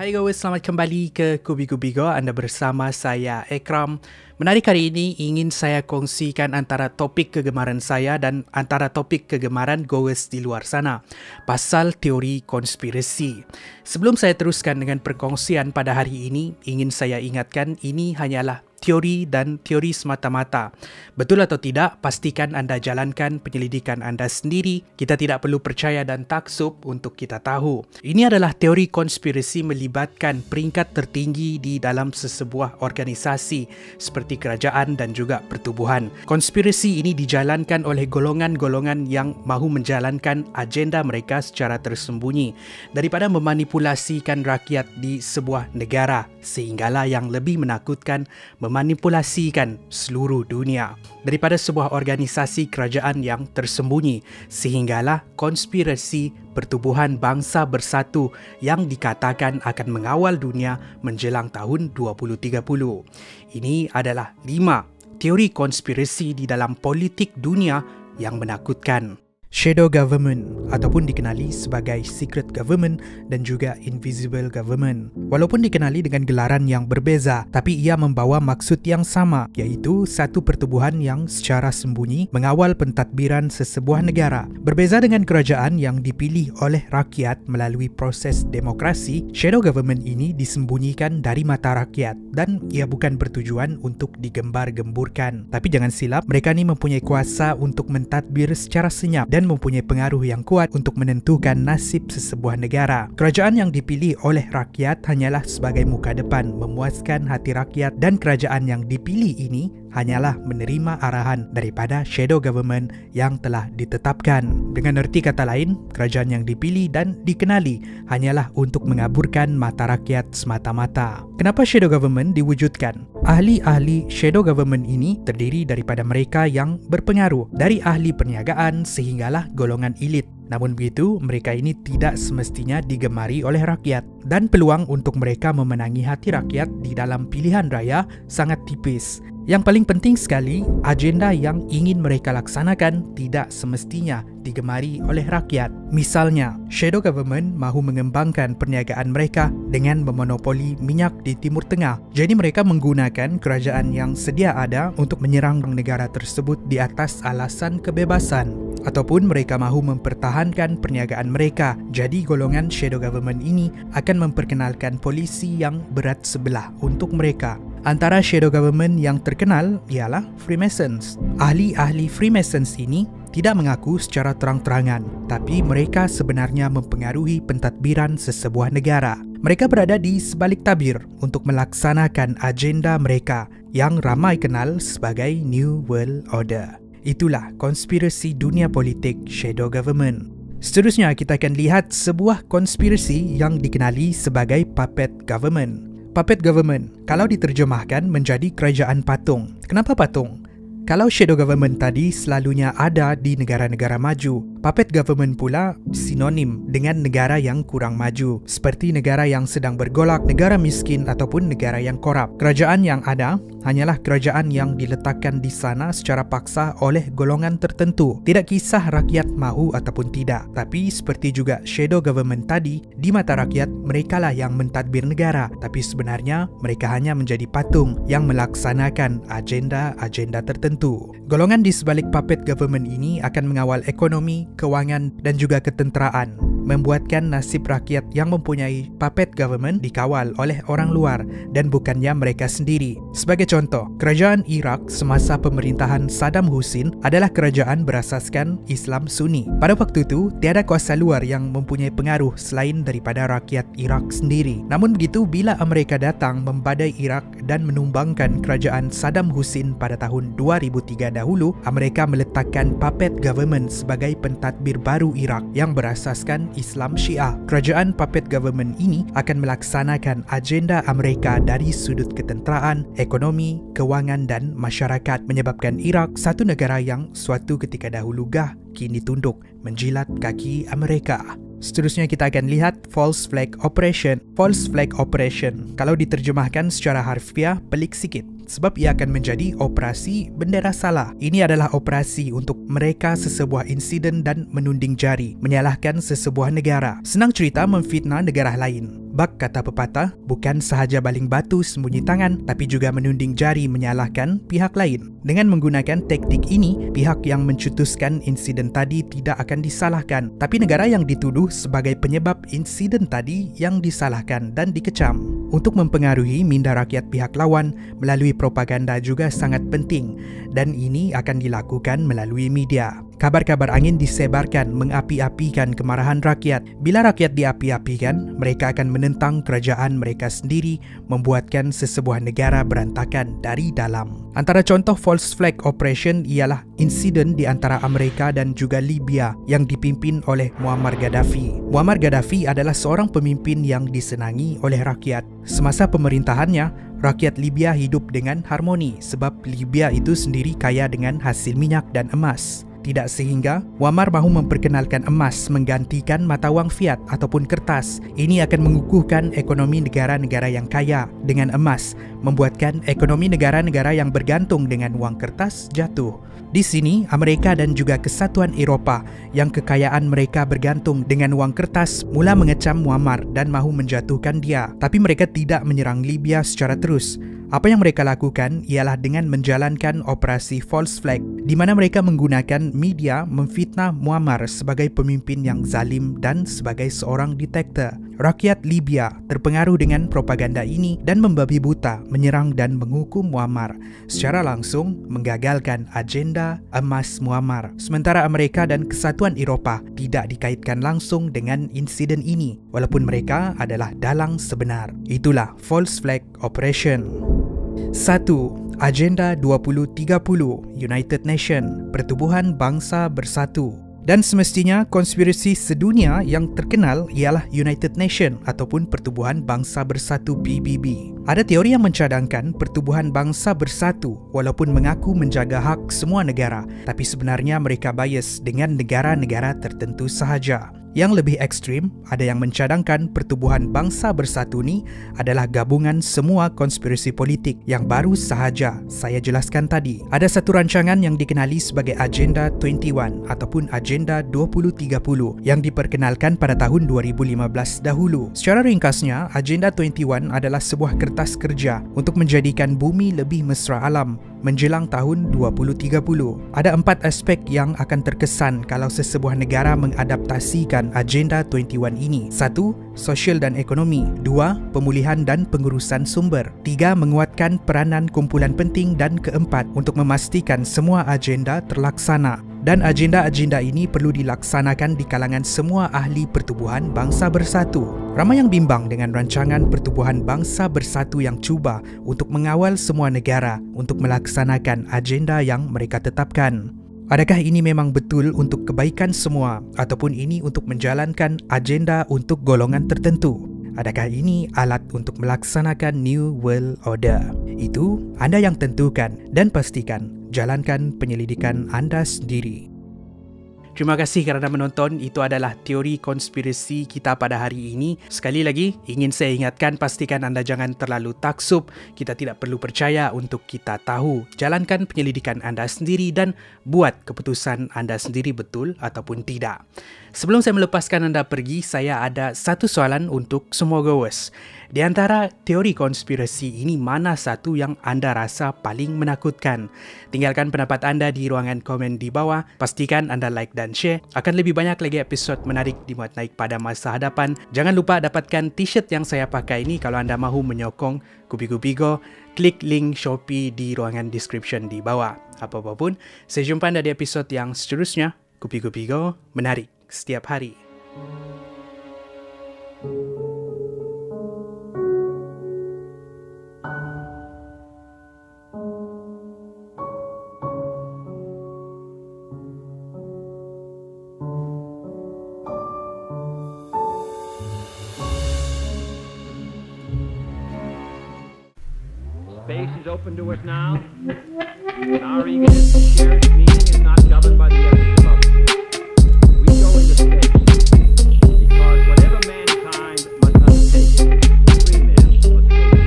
Hai guys, selamat kembali ke Kubi-Kubi Go. Anda bersama saya Ekram. Menarik hari ini ingin saya kongsikan antara topik kegemaran saya dan antara topik kegemaran goers di luar sana. Pasal teori konspirasi. Sebelum saya teruskan dengan perkongsian pada hari ini, ingin saya ingatkan ini hanyalah teori dan teori semata-mata. Betul atau tidak, pastikan anda jalankan penyelidikan anda sendiri. Kita tidak perlu percaya dan taksub untuk kita tahu. Ini adalah teori konspirasi melibatkan peringkat tertinggi di dalam sesebuah organisasi seperti kerajaan dan juga pertubuhan. Konspirasi ini dijalankan oleh golongan-golongan yang mahu menjalankan agenda mereka secara tersembunyi daripada memanipulasikan rakyat di sebuah negara, sehinggalah yang lebih menakutkan memanipulasikan seluruh dunia daripada sebuah organisasi kerajaan yang tersembunyi, sehinggalah konspirasi pertubuhan bangsa bersatu yang dikatakan akan mengawal dunia menjelang tahun 2030. Ini adalah 5 teori konspirasi di dalam politik dunia yang menakutkan. Shadow Government ataupun dikenali sebagai Secret Government dan juga Invisible Government. Walaupun dikenali dengan gelaran yang berbeza, tapi ia membawa maksud yang sama, iaitu satu pertubuhan yang secara sembunyi mengawal pentadbiran sesebuah negara. Berbeza dengan kerajaan yang dipilih oleh rakyat melalui proses demokrasi, Shadow Government ini disembunyikan dari mata rakyat dan ia bukan bertujuan untuk digembar-gemburkan. Tapi jangan silap, mereka ni mempunyai kuasa untuk mentadbir secara senyap dan mempunyai pengaruh yang kuat untuk menentukan nasib sesebuah negara. Kerajaan yang dipilih oleh rakyat hanyalah sebagai muka depan memuaskan hati rakyat, dan kerajaan yang dipilih ini hanyalah menerima arahan daripada shadow government yang telah ditetapkan. Dengan erti kata lain, kerajaan yang dipilih dan dikenali hanyalah untuk mengaburkan mata rakyat semata-mata. Kenapa shadow government diwujudkan? Ahli-ahli shadow government ini terdiri daripada mereka yang berpengaruh, dari ahli perniagaan sehinggalah golongan elit. Namun begitu, mereka ini tidak semestinya digemari oleh rakyat, dan peluang untuk mereka memenangi hati rakyat di dalam pilihan raya sangat tipis. Yang paling penting sekali, agenda yang ingin mereka laksanakan tidak semestinya digemari oleh rakyat. Misalnya, shadow government mahu mengembangkan perniagaan mereka dengan memonopoli minyak di Timur Tengah. Jadi mereka menggunakan kerajaan yang sedia ada untuk menyerang negara tersebut di atas alasan kebebasan. Ataupun mereka mahu mempertahankan perniagaan mereka. Jadi golongan shadow government ini akan memperkenalkan polisi yang berat sebelah untuk mereka. Antara shadow government yang terkenal ialah Freemasons. Ahli-ahli Freemasons ini tidak mengaku secara terang-terangan, tapi mereka sebenarnya mempengaruhi pentadbiran sesebuah negara. Mereka berada di sebalik tabir untuk melaksanakan agenda mereka yang ramai kenal sebagai New World Order. Itulah konspirasi dunia politik shadow government. Seterusnya kita akan lihat sebuah konspirasi yang dikenali sebagai puppet government. Puppet government, kalau diterjemahkan menjadi kerajaan patung. Kenapa patung? Kalau shadow government tadi selalunya ada di negara-negara maju, puppet government pula sinonim dengan negara yang kurang maju, seperti negara yang sedang bergolak, negara miskin ataupun negara yang korup. Kerajaan yang ada hanyalah kerajaan yang diletakkan di sana secara paksa oleh golongan tertentu. Tidak kisah rakyat mahu ataupun tidak. Tapi seperti juga shadow government tadi, di mata rakyat merekalah yang mentadbir negara, tapi sebenarnya mereka hanya menjadi patung yang melaksanakan agenda-agenda tertentu. Golongan di sebalik puppet government ini akan mengawal ekonomi, kewangan dan juga ketenteraan, membuatkan nasib rakyat yang mempunyai puppet government dikawal oleh orang luar dan bukannya mereka sendiri. Sebagai contoh, kerajaan Iraq semasa pemerintahan Saddam Hussein adalah kerajaan berasaskan Islam Sunni. Pada waktu itu, tiada kuasa luar yang mempunyai pengaruh selain daripada rakyat Iraq sendiri. Namun begitu, bila Amerika datang membadai Iraq dan menumbangkan kerajaan Saddam Hussein pada tahun 2003 dahulu, Amerika meletakkan puppet government sebagai pentadbir baru Iraq yang berasaskan Islam Syiah. Kerajaan puppet government ini akan melaksanakan agenda Amerika dari sudut ketenteraan, ekonomi, kewangan dan masyarakat, menyebabkan Iraq satu negara yang suatu ketika dahulu gah kini tunduk menjilat kaki Amerika. Seterusnya kita akan lihat false flag operation. False flag operation, kalau diterjemahkan secara harfiah, pelik sikit. sebab ia akan menjadi operasi bendera salah. Ini adalah operasi untuk mereka sesebuah insiden dan menunding jari, menyalahkan sesebuah negara. Senang cerita memfitnah negara lain. Bak kata pepatah, bukan sahaja baling batu sembunyi tangan, tapi juga menunding jari menyalahkan pihak lain. Dengan menggunakan taktik ini, pihak yang mencetuskan insiden tadi tidak akan disalahkan, tapi negara yang dituduh sebagai penyebab insiden tadi yang disalahkan dan dikecam. Untuk mempengaruhi minda rakyat pihak lawan melalui propaganda juga sangat penting, dan ini akan dilakukan melalui media. Kabar-kabar angin disebarkan mengapi-apikan kemarahan rakyat. Bila rakyat diapi-apikan, mereka akan menentang kerajaan mereka sendiri, membuatkan sesebuah negara berantakan dari dalam. Antara contoh false flag operation ialah insiden di antara Amerika dan juga Libya yang dipimpin oleh Muammar Gaddafi. Muammar Gaddafi adalah seorang pemimpin yang disenangi oleh rakyat. Semasa pemerintahannya, rakyat Libya hidup dengan harmoni sebab Libya itu sendiri kaya dengan hasil minyak dan emas. Tidak sehingga Muammar mahu memperkenalkan emas menggantikan mata wang fiat ataupun kertas. Ini akan mengukuhkan ekonomi negara-negara yang kaya dengan emas, membuatkan ekonomi negara-negara yang bergantung dengan wang kertas jatuh. Di sini, Amerika dan juga Kesatuan Eropah yang kekayaan mereka bergantung dengan wang kertas mula mengecam Muammar dan mahu menjatuhkan dia. Tapi mereka tidak menyerang Libya secara terus. Apa yang mereka lakukan ialah dengan menjalankan operasi false flag, di mana mereka menggunakan media memfitnah Muammar sebagai pemimpin yang zalim dan sebagai seorang diktator. Rakyat Libya terpengaruh dengan propaganda ini dan membabi buta menyerang dan menghukum Muammar, secara langsung menggagalkan agenda emas Muammar. Sementara Amerika dan Kesatuan Eropah tidak dikaitkan langsung dengan insiden ini, walaupun mereka adalah dalang sebenar. Itulah false flag operation. 1. Agenda 2030 United Nations, Pertubuhan Bangsa Bersatu. Dan semestinya konspirasi sedunia yang terkenal ialah United Nations ataupun Pertubuhan Bangsa Bersatu PBB. Ada teori yang mencadangkan Pertubuhan Bangsa Bersatu walaupun mengaku menjaga hak semua negara, tapi sebenarnya mereka bias dengan negara-negara tertentu sahaja. Yang lebih ekstrim, ada yang mencadangkan Pertubuhan Bangsa Bersatu ni adalah gabungan semua konspirasi politik yang baru sahaja saya jelaskan tadi. Ada satu rancangan yang dikenali sebagai Agenda 21 ataupun Agenda 2030 yang diperkenalkan pada tahun 2015 dahulu. Secara ringkasnya, Agenda 21 adalah sebuah kertas kerja untuk menjadikan bumi lebih mesra alam menjelang tahun 2030. Ada 4 aspek yang akan terkesan kalau sesebuah negara mengadaptasikan Agenda 21 ini. 1. Sosial dan ekonomi. 2. Pemulihan dan pengurusan sumber. 3. Menguatkan peranan kumpulan penting. Dan keempat, untuk memastikan semua agenda terlaksana. Dan agenda-agenda ini perlu dilaksanakan di kalangan semua ahli Pertubuhan Bangsa Bersatu. Ramai yang bimbang dengan rancangan Pertubuhan Bangsa Bersatu yang cuba untuk mengawal semua negara untuk melaksanakan agenda yang mereka tetapkan. Adakah ini memang betul untuk kebaikan semua ataupun ini untuk menjalankan agenda untuk golongan tertentu? Adakah ini alat untuk melaksanakan New World Order? Itu anda yang tentukan dan pastikan jalankan penyelidikan anda sendiri. Terima kasih kerana menonton. Itu adalah teori konspirasi kita pada hari ini. Sekali lagi, ingin saya ingatkan, pastikan anda jangan terlalu taksub. Kita tidak perlu percaya untuk kita tahu. Jalankan penyelidikan anda sendiri dan buat keputusan anda sendiri betul ataupun tidak. Sebelum saya melepaskan anda pergi, saya ada satu soalan untuk semua goers. Di antara teori konspirasi ini, mana satu yang anda rasa paling menakutkan? Tinggalkan pendapat anda di ruangan komen di bawah. Pastikan anda like dan share. Akan lebih banyak lagi episod menarik dimuat naik pada masa hadapan. Jangan lupa dapatkan t-shirt yang saya pakai ini kalau anda mahu menyokong Kubigo Bigo. Klik link Shopee di ruangan description di bawah. Apa-apapun, saya jumpa anda di episod yang seterusnya. Kubigo Bigo menarik setiap hari. Space is open to us now. Our eagerness to share its meaning is not governed by the ethics of others. We go into space because whatever mankind must undertake, freemen must go to space.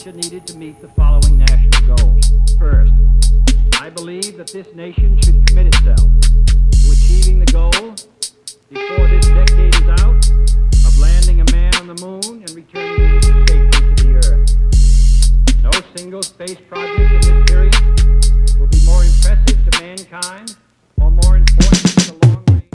which are needed to meet the following national goals. First, I believe that this nation should commit itself to achieving the goal, before this decade is out, of landing a man on the moon and returning him safely to the Earth. No single space project in this period